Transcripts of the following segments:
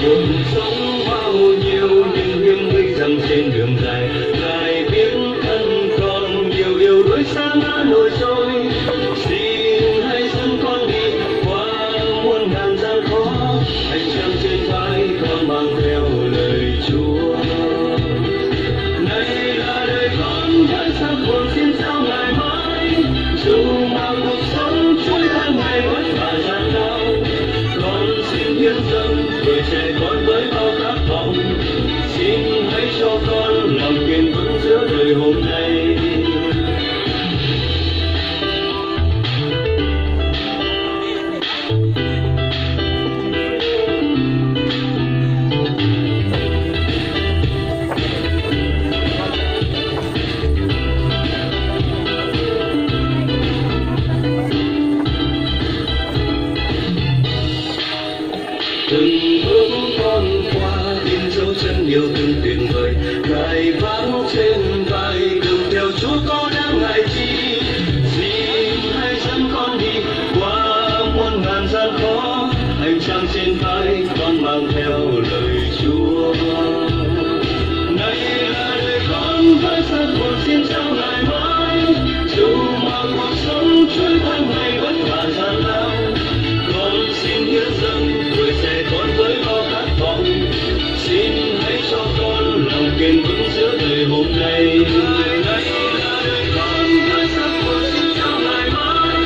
cuộc sống bao nhiêu nhưng hiếm nghĩ rằng trên đường dài ngài biết ân còn nhiều điều đuối xa ngã nổi trôi. Xin hãy dẫn con đi qua muôn ngàn gian khó, hành trang trên vai con mang theo lời Chúa. Này là đời con vẫn xác buồn xin sao ngài mãi, dù mà cuộc sống trôi theo ngày vất vả gian lao. Con xin hiến dâng tuổi trẻ con với bao khát vọng, xin hãy cho con lòng kiên vững giữa đời hôm nay. Từng bước con qua in dấu chân yêu thương tuyệt vời, ngài vác trên vai đường theo Chúa có đáng ngại chi. Xin hãy dẫn con đi qua muôn ngàn gian khó, hành trang trên vai con mang theo lời Chúa. Này là đời con với rất buồn xin chào ngài mãi, dù mà cuộc sống trôi theo ngày vất vả gian lao. Con xin hiến dâng tuổi trẻ con với bao khát vọng, xin hãy cho con lòng kiên vững giữa đời hôm nay. Này là đời con với rất buồn xin chào ngài mãi,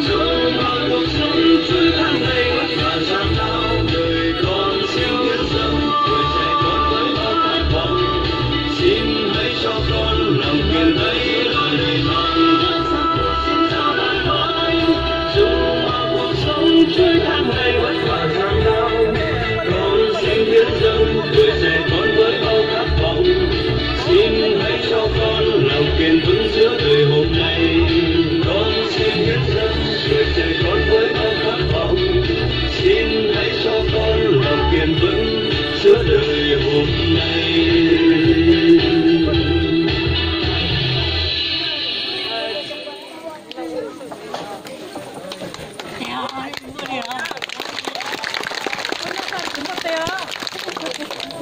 dù mà cuộc sống trôi theo ngày vất vả gian lao. Đời con xin hiến dâng tuổi trẻ con với bao khát vọng, xin hãy cho con lòng kiên vững. Đời con với rất buồn xin chào ngài mãi, dù mà cuộc sống trôi theo ngày vất vả gian lao. Con xin hiến dâng tuổi trẻ con với bao khát vọng, xin hãy cho con lòng kiên vững giữa đời hôm nay. Con xin hiến dâng tuổi trẻ con với bao khát vọng, xin hãy cho con lòng kiên vững giữa đời hôm nay. 끝났어요.